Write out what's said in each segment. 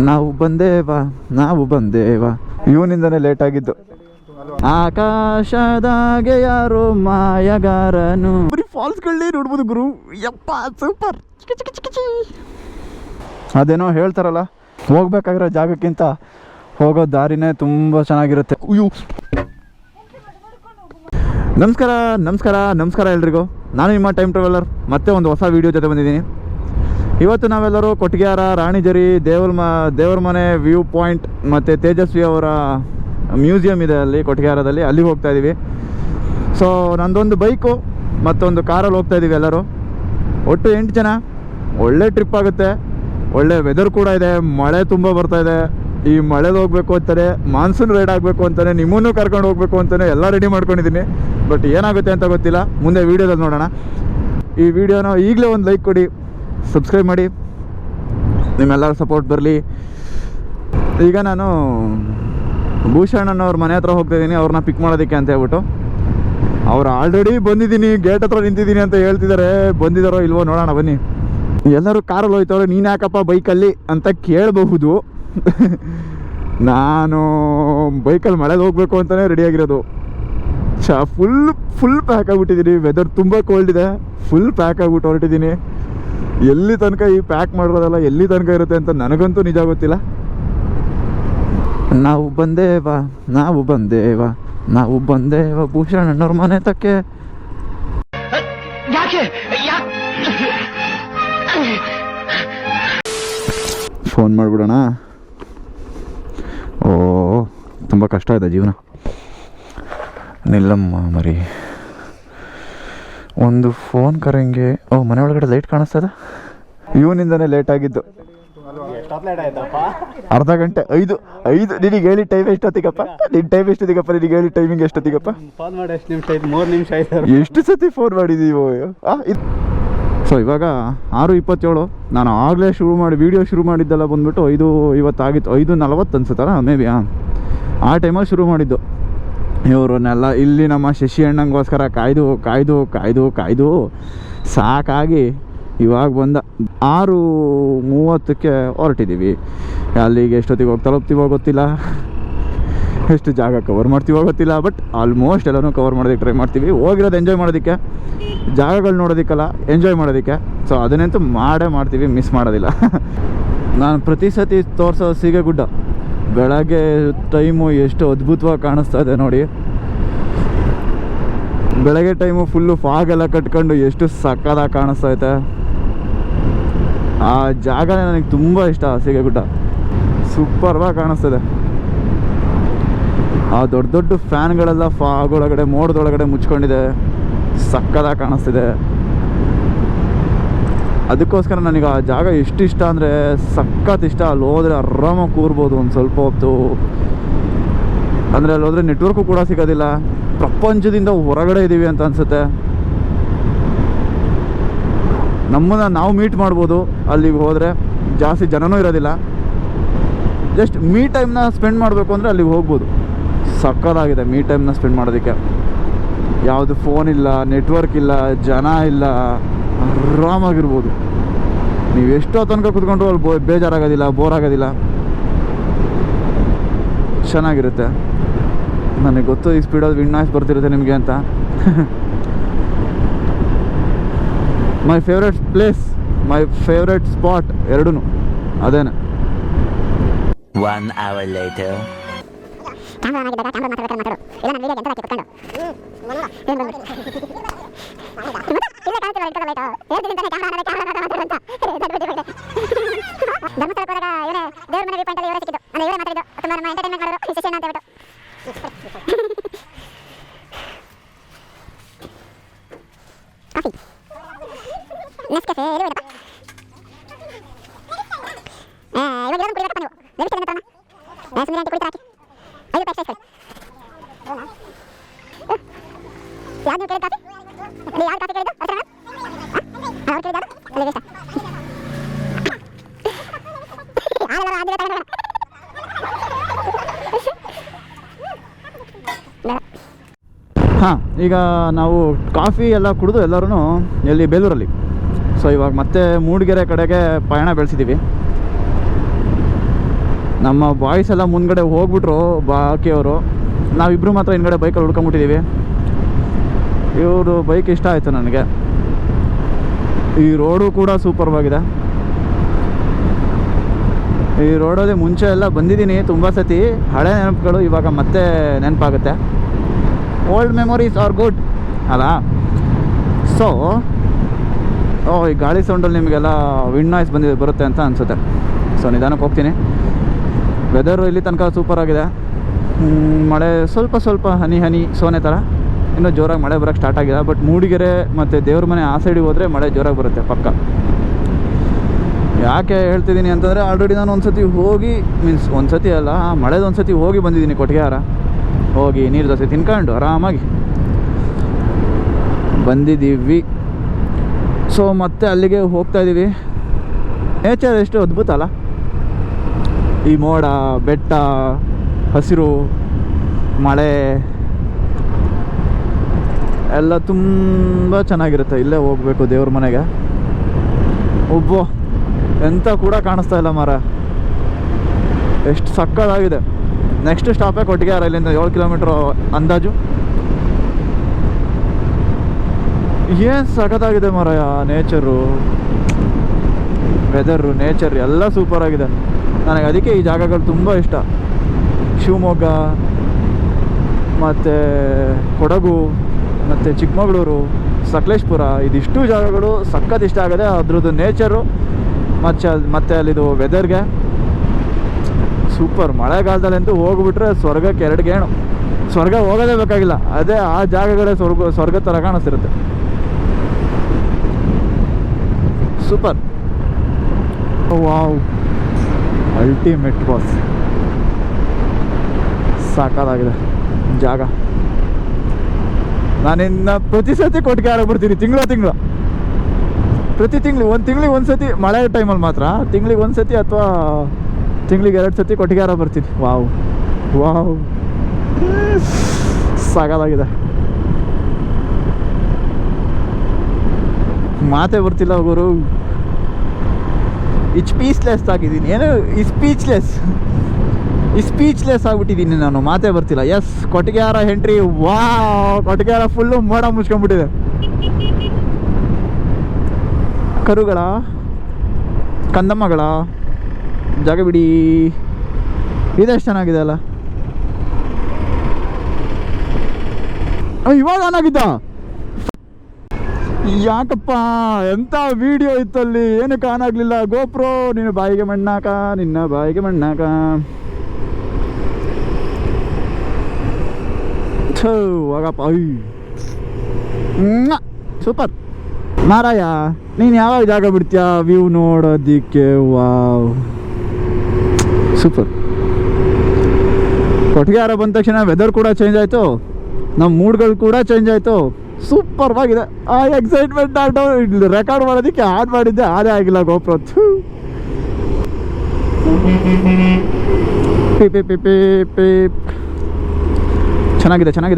ನಾವು ಬಂದೇವ ಇವನಿಂದನೇ ಲೇಟ್ ಆಗಿದ್ದು. ಆಕಾಶದಾಗೆ ಯಾರೋ ಮಾಯಗಾರನು. ಬರೀ ಫಾಲ್ಸ್ಗಳನ್ನೇ ನೋಡ್ಬೋದು ಗುರು. ಯಪ್ಪ ಸೂಪರ್. ಅದೇನೋ ಹೇಳ್ತಾರಲ್ಲ, ಹೋಗ್ಬೇಕಾಗಿರೋ ಜಾಗಕ್ಕಿಂತ ಹೋಗೋ ದಾರಿನೇ ತುಂಬ ಚೆನ್ನಾಗಿರುತ್ತೆ. ಅಯ್ಯೋ, ನಮಸ್ಕಾರ ಎಲ್ರಿಗೂ. ನಾನು ನಿಮ್ಮ ಟೈಮ್ ಟ್ರಾವೆಲರ್ ಮತ್ತೆ ಒಂದು ಹೊಸ ವೀಡಿಯೋ ಜೊತೆ ಬಂದಿದ್ದೀನಿ. ಇವತ್ತು ನಾವೆಲ್ಲರೂ ಕೊಟ್ಟಿಗೆಹಾರ, ರಾಣಿಜರಿ, ದೇವರ ಮನೆ ವ್ಯೂ ಪಾಯಿಂಟ್ ಮತ್ತು ತೇಜಸ್ವಿ ಅವರ ಮ್ಯೂಸಿಯಂ ಇದೆ ಅಲ್ಲಿ ಕೊಟ್ಟಿಗೆಹಾರದಲ್ಲಿ, ಅಲ್ಲಿಗೆ ಹೋಗ್ತಾ ಇದ್ದೀವಿ. ಸೊ ನಂದೊಂದು ಬೈಕು ಮತ್ತೊಂದು ಕಾರಲ್ಲಿ ಹೋಗ್ತಾ ಇದ್ದೀವಿ ಎಲ್ಲರೂ. ಒಟ್ಟು 8 ಜನ. ಒಳ್ಳೆ ಟ್ರಿಪ್ ಆಗುತ್ತೆ. ಒಳ್ಳೆ ವೆದರ್ ಕೂಡ ಇದೆ. ಮಳೆ ತುಂಬ ಬರ್ತಾ ಇದೆ. ಈ ಮಳೆದು ಹೋಗ್ಬೇಕು ಅಂತಾನೆ, ಮಾನ್ಸೂನ್ ರೈಡ್ ಆಗಬೇಕು ಅಂತಾನೆ, ನಿಮ್ಮನ್ನು ಕರ್ಕೊಂಡು ಹೋಗ್ಬೇಕು ಅಂತಾನೆ ಎಲ್ಲ ರೆಡಿ ಮಾಡ್ಕೊಂಡಿದ್ದೀನಿ. ಬಟ್ ಏನಾಗುತ್ತೆ ಅಂತ ಗೊತ್ತಿಲ್ಲ, ಮುಂದೆ ವೀಡಿಯೋದಲ್ಲಿ ನೋಡೋಣ. ಈ ವಿಡಿಯೋನ ಈಗಲೇ ಒಂದು ಲೈಕ್ ಕೊಡಿ, ಸಬ್ಸ್ಕ್ರೈಬ್ ಮಾಡಿ, ನಿಮ್ಮೆಲ್ಲರ ಸಪೋರ್ಟ್ ಬರಲಿ. ಈಗ ನಾನು ಭೂಷಣಣ್ಣವ್ರ ಮನೆ ಹತ್ರ ಹೋಗ್ತಾಯಿದ್ದೀನಿ, ಅವ್ರನ್ನ ಪಿಕ್ ಮಾಡೋದಕ್ಕೆ ಅಂತ ಹೇಳ್ಬಿಟ್ಟು. ಅವ್ರು ಆಲ್ರೆಡಿ ಬಂದಿದ್ದೀನಿ, ಗೇಟ್ ಹತ್ರ ನಿಂತಿದ್ದೀನಿ ಅಂತ ಹೇಳ್ತಿದ್ದಾರೆ. ಬಂದಿದ್ದಾರೋ ಇಲ್ವೋ ನೋಡೋಣ ಬನ್ನಿ. ಎಲ್ಲರೂ ಕಾರಲ್ಲಿ ಹೋಯ್ತವ್ರೆ, ನೀನು ಯಾಕಪ್ಪ ಬೈಕಲ್ಲಿ ಅಂತ ಕೇಳಬಹುದು. ನಾನು ಬೈಕಲ್ಲಿ ಮಳೆಗೆ ಹೋಗ್ಬೇಕು ಅಂತಲೇ ರೆಡಿಯಾಗಿರೋದು. ಫುಲ್ ಪ್ಯಾಕ್ ಆಗಿಬಿಟ್ಟಿದ್ದೀನಿ. ವೆದರ್ ತುಂಬ ಕೋಲ್ಡ್ ಇದೆ. ಫುಲ್ ಪ್ಯಾಕ್ ಆಗಿಬಿಟ್ಟು ಹೊರಟಿದ್ದೀನಿ. ಎಲ್ಲಿ ತನಕ ಈ ಪ್ಯಾಕ್ ಮಾಡಿರೋದಲ್ಲ ಎಲ್ಲಿ ತನಕ ಇರುತ್ತೆ ಅಂತ ನನಗಂತೂ ನಿಜ ಗೊತ್ತಿಲ್ಲ. ನಾವು ಬಂದೇವ ಭೂಷಣಣ್ಣವ್ರ ಮನೆ ತಕ್ಕೆ. ಫೋನ್ ಮಾಡಿಬಿಡೋಣ. ಓ, ತುಂಬ ಕಷ್ಟ ಇದೆ ಜೀವನ. ನಿಲ್ಲಮ್ಮ ಮರಿ, ಒಂದು ಫೋನ್ ಕರೆಂಗೆ. ಓ, ಮನೆ ಒಳಗಡೆ ಲೈಟ್ ಕಾಣಿಸ್ತದ. ಇವನಿಂದನೇ ಲೇಟ್ ಆಗಿದ್ದು. ಅರ್ಧ ಗಂಟೆ. 5 ನಿನಗೆ ಹೇಳಿ ಟೈಮ್ ಎಷ್ಟೊತ್ತಿಗಪ್ಪ? ನಿನ್ನ ಟೈಮ್ ಎಷ್ಟೊತ್ತಿಗಪ್ಪ? ನಿನಗೆ ಹೇಳಿ ಟೈಮಿಂಗ್ ಎಷ್ಟೊತ್ತಿಗಪ್ಪ? ಫೋನ್ ಮಾಡಿ ಎಷ್ಟು ನಿಮಿಷ ಆಯ್ತು? 3 ನಿಮಿಷ ಆಯ್ತು. ಎಷ್ಟು ಸತಿ ಫೋನ್ ಮಾಡಿದ್ದೀವೋ. ಸೊ ಇವಾಗ 6:27. ನಾನು ಆಗಲೇ ವಿಡಿಯೋ ಶುರು ಮಾಡಿದ್ದೆಲ್ಲ ಬಂದ್ಬಿಟ್ಟು 5:50 5:40 ಅನ್ಸುತ್ತಲ್ಲ ಮೇ ಬಿ. ಆ ಟೈಮಲ್ಲಿ ಶುರು ಮಾಡಿದ್ದು. ಇವ್ರನ್ನೆಲ್ಲ ಇಲ್ಲಿ ನಮ್ಮ ಶಶಿ ಅಣ್ಣಂಗೋಸ್ಕರ ಕಾಯ್ದು ಸಾಕಾಗಿ ಇವಾಗ ಬಂದ 6:30ಕ್ಕೆ ಹೊರಟಿದ್ದೀವಿ. ಅಲ್ಲಿಗೆ ಎಷ್ಟೊತ್ತಿಗೆ ಹೋಗಿ ತಲುಪ್ತೀವೋ ಗೊತ್ತಿಲ್ಲ, ಎಷ್ಟು ಜಾಗ ಕವರ್ ಮಾಡ್ತೀವೋ ಗೊತ್ತಿಲ್ಲ. ಬಟ್ ಆಲ್ಮೋಸ್ಟ್ ಎಲ್ಲನೂ ಕವರ್ ಮಾಡೋದಕ್ಕೆ ಟ್ರೈ ಮಾಡ್ತೀವಿ. ಹೋಗಿರೋದು ಎಂಜಾಯ್ ಮಾಡೋದಕ್ಕೆ, ಜಾಗಗಳು ನೋಡೋದಕ್ಕಲ್ಲ, ಎಂಜಾಯ್ ಮಾಡೋದಕ್ಕೆ. ಸೊ ಅದನ್ನಂತೂ ಮಾಡ್ತೀವಿ, ಮಿಸ್ ಮಾಡೋದಿಲ್ಲ. ನಾನು ಪ್ರತಿ ಸತಿ ತೋರಿಸೋ ಸೀಗೆಗುಡ್ಡ ಬೆಳಗ್ಗೆ ಟೈಮು ಎಷ್ಟು ಅದ್ಭುತವಾಗಿ ಕಾಣಿಸ್ತಾ ಇದೆ ನೋಡಿ. ಬೆಳಗ್ಗೆ ಟೈಮು ಫುಲ್ಲು ಫಾಗ್ ಎಲ್ಲ ಕಟ್ಕೊಂಡು ಎಷ್ಟು ಸಕ್ಕದಾಗಿ ಕಾಣಿಸ್ತೈತೆ. ಆ ಜಾಗನೇ ನನಗೆ ತುಂಬ ಇಷ್ಟ. ಸೀಗೆಗುಡ್ಡ ಸೂಪರ್ವಾಗಿ ಕಾಣಿಸ್ತದೆ. ಆ ದೊಡ್ಡ ಫ್ಯಾನ್ಗಳೆಲ್ಲ ಫಾಗ್ ಒಳಗಡೆ, ಮೋಡದೊಳಗಡೆ ಮುಚ್ಕೊಂಡಿದೆ. ಸಕ್ಕದಾಗಿ ಕಾಣಿಸ್ತಿದೆ. ಅದಕ್ಕೋಸ್ಕರ ನನಗೆ ಆ ಜಾಗ ಎಷ್ಟು ಇಷ್ಟ ಅಂದರೆ ಸಖತ್ ಇಷ್ಟ. ಅಲ್ಲಿ ಹೋದರೆ ಆರಾಮಾಗಿ ಕೂರ್ಬೋದು ಒಂದು ಸ್ವಲ್ಪ ಹೊತ್ತು. ಅಂದರೆ ಅಲ್ಲಿ ಹೋದರೆ ನೆಟ್ವರ್ಕು ಕೂಡ ಸಿಗೋದಿಲ್ಲ. ಪ್ರಪಂಚದಿಂದ ಹೊರಗಡೆ ಇದ್ದೀವಿ ಅಂತ ಅನಿಸುತ್ತೆ. ನಮ್ಮನ್ನು ನಾವು ಮೀಟ್ ಮಾಡ್ಬೋದು ಅಲ್ಲಿಗೆ ಹೋದರೆ. ಜಾಸ್ತಿ ಜನನೂ ಇರೋದಿಲ್ಲ. ಜಸ್ಟ್ ಮೀ ಟೈಮ್ನ ಸ್ಪೆಂಡ್ ಮಾಡಬೇಕು ಅಂದರೆ ಅಲ್ಲಿಗೆ ಹೋಗ್ಬೋದು. ಸಕ್ಕತ್ತಾಗಿದೆ ಮೀ ಟೈಮ್ನ ಸ್ಪೆಂಡ್ ಮಾಡೋದಕ್ಕೆ. ಯಾವುದು ಫೋನ್ ಇಲ್ಲ, ನೆಟ್ವರ್ಕ್ ಇಲ್ಲ, ಜನ ಇಲ್ಲ, ಆರಾಮಾಗಿರ್ಬೋದು. ನೀವು ಎಷ್ಟೋ ತನಕ ಕೂತ್ಕೊಂಡ್ರು ಅಲ್ಲಿ ಬೇಜಾರಾಗೋದಿಲ್ಲ, ಬೋರ್ ಆಗೋದಿಲ್ಲ, ಚೆನ್ನಾಗಿರುತ್ತೆ. ನನಗೆ ಗೊತ್ತು ಈ ಸ್ಪೀಡಲ್ಲಿ ವಿಂಡ್ ನಾಯ್ಸ್ ಬರ್ತಿರುತ್ತೆ ನಿಮಗೆ ಅಂತ. My favourite place, my favourite spot ಎರಡೂ ಅದೇನೆ. 1 hour later. ಹಾಂ, ಈಗ ನಾವು ಕಾಫಿ ಎಲ್ಲ ಕುಡಿದು ಎಲ್ಲರೂ ಎಲ್ಲಿ ಬೇಲೂರಲ್ಲಿ. ಸೊ ಇವಾಗ ಮತ್ತೆ ಮೂಡಿಗೆರೆ ಕಡೆಗೆ ಪಯಣ ಬೆಳೆಸಿದ್ದೀವಿ. ನಮ್ಮ ಬಾಯ್ಸ್ ಎಲ್ಲ ಮುಂದ್ಗಡೆ ಹೋಗ್ಬಿಟ್ರು ಬಾಕಿಯವರು, ನಾವಿಬ್ಬರು ಮಾತ್ರ ಹಿಂದ್ಗಡೆ ಬೈಕಲ್ಲಿ ಹುಡ್ಕೊಂಬಿಟ್ಟಿದ್ದೀವಿ. ಇವರು ಬೈಕ್ ಇಷ್ಟ ಆಯಿತು ನನಗೆ. ಈ ರೋಡು ಕೂಡ ಸೂಪರ್ವಾಗಿದೆ. ಈ ರೋಡಲ್ಲಿ ಮುಂಚೆ ಎಲ್ಲ ಬಂದಿದ್ದೀನಿ ತುಂಬ ಸತಿ, ಹಳೆ ನೆನಪುಗಳು ಇವಾಗ ಮತ್ತೆ ನೆನಪಾಗುತ್ತೆ. ಓಲ್ಡ್ ಮೆಮೊರೀಸ್ ಆರ್ ಗುಡ್ ಅಲ್ಲ. ಸೊ ಈ ಗಾಳಿ ಸೌಂಡಲ್ಲಿ ನಿಮಗೆಲ್ಲ ವಿಂಡ್ ನಾಯ್ಸ್ ಬರುತ್ತೆ ಅಂತ ಅನಿಸುತ್ತೆ. ಸೊ ನಿಧಾನಕ್ಕೆ ಹೋಗ್ತೀನಿ. ವೆದರು ಇಲ್ಲಿ ತನಕ ಸೂಪರ್ ಆಗಿದೆ. ಮಳೆ ಸ್ವಲ್ಪ ಸ್ವಲ್ಪ ಹನಿ ಹನಿ ಸೋನೆ ಥರ, ಇನ್ನೂ ಜೋರಾಗಿ ಮಳೆ ಬರೋಕ್ಕೆ ಸ್ಟಾರ್ಟ್ ಆಗಿದೆ. ಬಟ್ ಮೂಡಿಗೆರೆ ಮತ್ತು ದೇವ್ರ ಮನೆ ಆ ಸೈಡಿಗೆ ಹೋದರೆ ಮಳೆ ಜೋರಾಗಿ ಬರುತ್ತೆ ಪಕ್ಕ. ಯಾಕೆ ಹೇಳ್ತಿದ್ದೀನಿ ಅಂತಂದರೆ ಆಲ್ರೆಡಿ ನಾನು ಒಂದು ಸತಿ ಹೋಗಿ, ಮೀನ್ಸ್ ಒಂದು ಸತಿ ಅಲ್ಲ, ಮಳೆದು ಒಂದು ಸತಿ ಹೋಗಿ ಬಂದಿದ್ದೀನಿ ಕೊಟ್ಟಿಗೆಹಾರ. ಹೋಗಿ ನೀರು ದೋಸೆ ತಿನ್ಕೊಂಡು ಆರಾಮಾಗಿ ಬಂದಿದ್ದೀವಿ. ಸೊ ಮತ್ತೆ ಅಲ್ಲಿಗೆ ಹೋಗ್ತಾ ಇದ್ದೀವಿ. ನೇಚರ್ ಎಷ್ಟು ಅದ್ಭುತ ಅಲ್ಲ. ಈ ಮೋಡ, ಬೆಟ್ಟ, ಹಸಿರು, ಮಳೆ ಎಲ್ಲ ತುಂಬ ಚೆನ್ನಾಗಿರುತ್ತೆ. ಇಲ್ಲೇ ಹೋಗಬೇಕು ದೇವ್ರ ಮನೆಗೆ. ಒಬ್ಬ ಎಂತ ಕೂಡ ಕಾಣಿಸ್ತಾ ಇಲ್ಲ ಮರ, ಎಷ್ಟು ಸಕ್ಕತ್ತಾಗಿದೆ. ನೆಕ್ಸ್ಟ್ ಸ್ಟಾಪೇ ಕೊಟ್ಟಿಗೆಹಾರ, ಇಲ್ಲಿಂದ 7 ಕಿಲೋಮೀಟ್ರ್ ಅಂದಾಜು. ಏನು ಸಖತ್ತಾಗಿದೆ ಮರಯ. ನೇಚರು, ವೆದರು, ನೇಚರ್ ಎಲ್ಲ ಸೂಪರಾಗಿದೆ. ನನಗೆ ಅದಕ್ಕೆ ಈ ಜಾಗಗಳು ತುಂಬ ಇಷ್ಟ. ಶಿವಮೊಗ್ಗ ಮತ್ತು ಕೊಡಗು ಮತ್ತು ಚಿಕ್ಕಮಗಳೂರು, ಸಕಲೇಶ್ಪುರ, ಇದಿಷ್ಟು ಜಾಗಗಳು ಸಖತ್ ಇಷ್ಟ ಆಗಿದೆ. ಅದ್ರದ್ದು ನೇಚರು ಮತ್ತು ಅಲ್ಲಿದು ವೆದರ್ಗೆ ಸೂಪರ್. ಮಳೆಗಾಲದಲ್ಲಂತೂ ಹೋಗ್ಬಿಟ್ರೆ ಸ್ವರ್ಗಕ್ಕೆ 2 ಗೇಣು. ಸ್ವರ್ಗ ಹೋಗೋದೇ ಬೇಕಾಗಿಲ್ಲ, ಅದೇ ಆ ಜಾಗಗಳೇ ಸ್ವರ್ಗ ಥರ ಕಾಣಿಸ್ತಿರುತ್ತೆ. ಸೂಪರ್. Wow, ultimate boss. ಸಾಕಾಗಿದೆ ಜಾಗ. ನಾನಿನ್ನು ಪ್ರತಿ ಸತಿ ಕೊಟ್ಟಿಗೆಹಾರ ಬರ್ತೀನಿ. ಪ್ರತಿ ತಿಂಗಳು ಒಂದು ಸತಿ ಮಳೆ ಟೈಮಲ್ಲಿ ಮಾತ್ರ, ತಿಂಗಳಿಗೆ 1 ಸತಿ ಅಥವಾ ತಿಂಗಳಿಗೆ 2 ಸತಿ ಕೊಟ್ಟಿಗೆಹಾರ ಬರ್ತೀನಿ. ವಾವ್ ವಾವ್, ಸಾಕಾಗಿದೆ. ಮಾತೇ ಬರ್ತಿಲ್ಲ ಗುರು. ಸ್ಪೀಚ್ಲೆಸ್ ಆಗಿದ್ದೀನಿ. ಏನು ಸ್ಪೀಚ್ಲೆಸ್ ಆಗಿಬಿಟ್ಟಿದ್ದೀನಿ ನಾನು, ಮಾತೇ ಬರ್ತಿಲ್ಲ. Yes, Kottigehara entry. Wow, Kottigehara full ಮೋಡ ಮುಚ್ಕೊಂಡ್ಬಿಟ್ಟಿದೆ. ಕರುಗಳ, ಕಂದಮ್ಮಗಳ ಜಾಗ ಬಿಡಿ. ಇದೆಷ್ಟು ಚೆನ್ನಾಗಿದೆ ಅಲ್ಲ. ಇವಾಗ ಆನಾಗಿದ್ದ ಯಾಕಪ್ಪ, ಎಂಥ ವಿಡಿಯೋ ಇತ್ತಲ್ಲಿ, ಏನಕ್ಕೆ ಆನ್ ಆಗಲಿಲ್ಲ? ಗೋಪ್ರೋ ನಿನ್ನ ಬಾಯಿಗೆ ಮಣ್ಣಾಕ. ಹೋಗಪ್ಪ. ಸೂಪರ್ ಮಾರಾಯ. ನೀನು ಯಾವಾಗ ಜಾಗ ಬಿಡ್ತೀಯ ವ್ಯೂ ನೋಡೋದಕ್ಕೆ? Wow, super. ಕೊಟ್ಟಿಗೆಹಾರ ಬಂದ ತಕ್ಷಣ ವೆದರ್ ಕೂಡ ಚೇಂಜ್ ಆಯಿತು, ನಮ್ಮ ಮೂಡ್ಗಳು ಕೂಡ ಚೇಂಜ್ ಆಯಿತು. ಸೂಪರ್ವಾಗಿದೆ. ಆ ಎಕ್ಸೈಟ್ಮೆಂಟ್ ರೆಕಾರ್ಡ್ ಮಾಡೋದಕ್ಕೆ ಆಡ್ ಮಾಡಿದ್ದೆ, ಆದೇ ಆಗಿಲ್ಲ ಗೋಪ್ರೋ.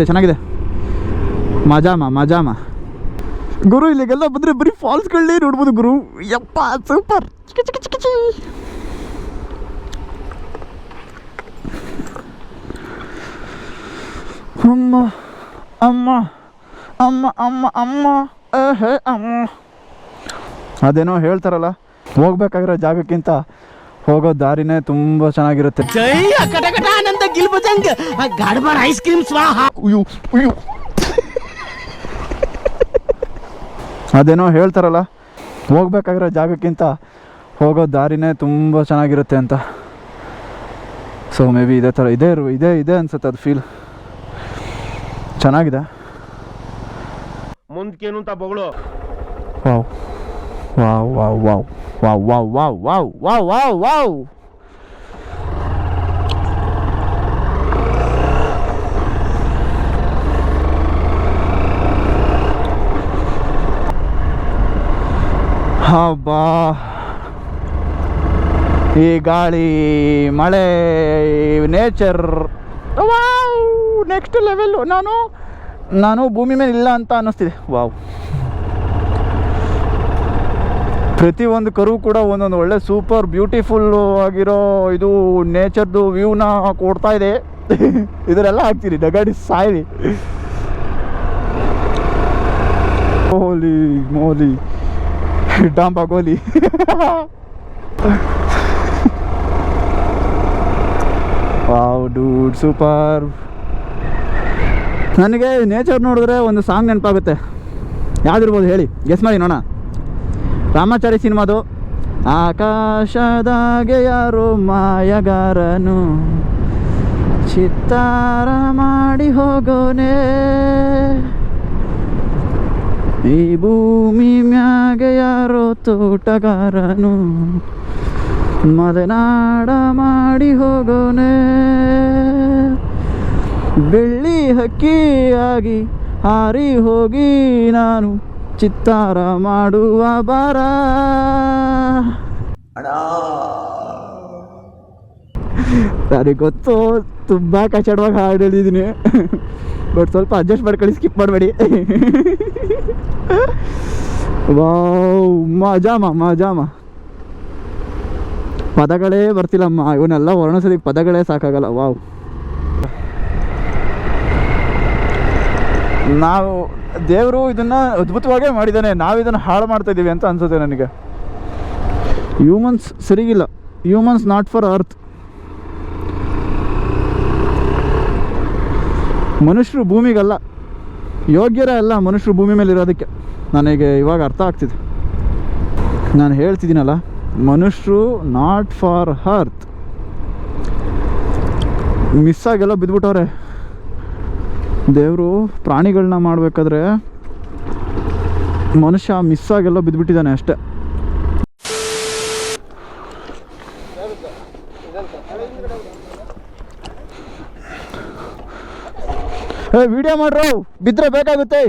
ಚೆನ್ನಾಗಿದೆ. ಮಜಾಮ ಗುರು. ಇಲ್ಲಿಗೆಲ್ಲ ಬಂದರೆ ಬರೀ ಫಾಲ್ಸ್ಗಳನ್ನೇ ನೋಡ್ಬೋದು ಗುರು. ಯಪ್ಪ ಸೂಪರ್. ಅಮ್ಮ ಅದೇನೋ ಹೇಳ್ತಾರಲ್ಲ, ಹೋಗ್ಬೇಕಾಗಿರೋ ಜಾಗಕ್ಕಿಂತ ಹೋಗೋ ದಾರಿನೇ ತುಂಬ ಚೆನ್ನಾಗಿರುತ್ತೆ. ಅದೇನೋ ಹೇಳ್ತಾರಲ್ಲ, ಹೋಗ್ಬೇಕಾಗಿರೋ ಜಾಗಕ್ಕಿಂತ ಹೋಗೋ ದಾರಿನೇ ತುಂಬ ಚೆನ್ನಾಗಿರುತ್ತೆ ಅಂತ. ಸೊ ಮೇ ಬಿ ಇದೇ ಥರ ಇದೆ ಅನ್ಸುತ್ತೆ. ಅದು ಫೀಲ್ ಚೆನ್ನಾಗಿದೆ. ಮುಂದಕ್ಕೇನು ಅಂತ ಬಗಳು. Wow wow wow wow wow wow wow wow wow wow wow. ಹಬ್ಬಾ, ಈ ಗಾಳಿ, ಮಳೆ, ನೇಚರ್, ವಾವ್, ನೆಕ್ಸ್ಟ್ ಲೆವೆಲ್ಲು. ನಾನು ಭೂಮಿ ಮೇಲೆ ಇಲ್ಲ ಅಂತ ಅನ್ನಿಸ್ತಿದೆ. ವಾವ್, ಪ್ರತಿಯೊಂದು ಕರು ಕೂಡ ಒಂದೊಂದು ಒಳ್ಳೆ ಸೂಪರ್ ಬ್ಯೂಟಿಫುಲ್ ಆಗಿರೋ ಇದು ನೇಚರ್ದು ವ್ಯೂನ ಕೊಡ್ತಾ ಇದೆ. ಇದರೆಲ್ಲ ಹಾಕ್ತೀರಿ ಡಗಾಡಿ ಸಾಯ್ರಿ. ಹೋಲಿ ಮೋಲಿ ಡಾಂಬಾ ಗೋಲಿ. Wow dude super. ನನಗೆ ನೇಚರ್ ನೋಡಿದ್ರೆ ಒಂದು ಸಾಂಗ್ ನೆನಪಾಗುತ್ತೆ. ಯಾವ್ದಿರ್ಬೋದು ಹೇಳಿ, ಗೆಸ್ ಮಾಡಿ ನೋಡೋಣ. ರಾಮಾಚಾರಿ ಸಿನಿಮಾದು ಆಕಾಶದಾಗೆ ಯಾರೋ ಮಾಯಗಾರನು ಚಿತ್ತಾರ ಮಾಡಿ ಹೋಗೋನೆ, ಈ ಭೂಮಿ ಮ್ಯಾಗೆ ಯಾರೋ ತೋಟಗಾರನು ಮಲೆನಾಡ ಮಾಡಿ ಹೋಗೋನೆ, ಬೆಳ್ಳಿ ಹಕ್ಕಿಯಾಗಿ ಹಾರಿ ಹೋಗಿ ನಾನು ಚಿತ್ತಾರ ಮಾಡುವ ಬಾರ. ನನಗೆ ಗೊತ್ತು ತುಂಬ ಕಚಡವಾಗಿ ಹಾಡು ಹೇಳಿದ್ದೀನಿ, ಬಟ್ ಸ್ವಲ್ಪ ಅಡ್ಜಸ್ಟ್ ಮಾಡ್ಕೊಳ್ಳಿ, ಸ್ಕಿಪ್ ಮಾಡಬೇಡಿ. ವಾವ್ ಮಜಾಮ ಮಜಾಮ. ಪದಗಳೇ ಬರ್ತಿಲ್ಲಮ್ಮ, ಇವನ್ನೆಲ್ಲ ವರ್ಣಿಸೋದಕ್ಕೆ ಪದಗಳೇ ಸಾಕಾಗಲ್ಲ. ವಾವ್. ನಾವು ದೇವರು ಇದನ್ನು ಅದ್ಭುತವಾಗೇ ಮಾಡಿದ್ದಾನೆ, ನಾವಿದನ್ನು ಹಾಳು ಮಾಡ್ತಾ ಇದ್ದೀವಿ ಅಂತ ಅನ್ಸುತ್ತೆ ನನಗೆ. ಹ್ಯೂಮನ್ಸ್ ಸರಿಗಿಲ್ಲ, ಹ್ಯೂಮನ್ಸ್ ನಾಟ್ ಫಾರ್ ಅರ್ತ್. ಮನುಷ್ಯರು ಭೂಮಿಗಲ್ಲ, ಯೋಗ್ಯರೇ ಅಲ್ಲ ಮನುಷ್ಯರು ಭೂಮಿ ಮೇಲೆ ಇರೋದಕ್ಕೆ. ನನಗೆ ಇವಾಗ ಅರ್ಥ ಆಗ್ತಿದೆ. ನಾನು ಹೇಳ್ತಿದ್ದೀನಲ್ಲ, ಮನುಷ್ಯರು ನಾಟ್ ಫಾರ್ ಅರ್ತ್. ಮಿಸ್ಸಾಗೆಲ್ಲ ಬಿದ್ದುಬಿಟ್ಟವ್ರೆ. ದೇವರು ಪ್ರಾಣಿಗಳನ್ನ ಮಾಡಬೇಕಾದ್ರೆ ಮನುಷ್ಯ ಮಿಸ್ಸಾಗೆಲ್ಲ ಬಿದ್ದುಬಿಟ್ಟಿದ್ದಾನೆ ಅಷ್ಟೆ. ವಿಡಿಯೋ ಮಾಡ್ರು, ಬಿದ್ದರೆ ಬೇಕಾಗುತ್ತೆ.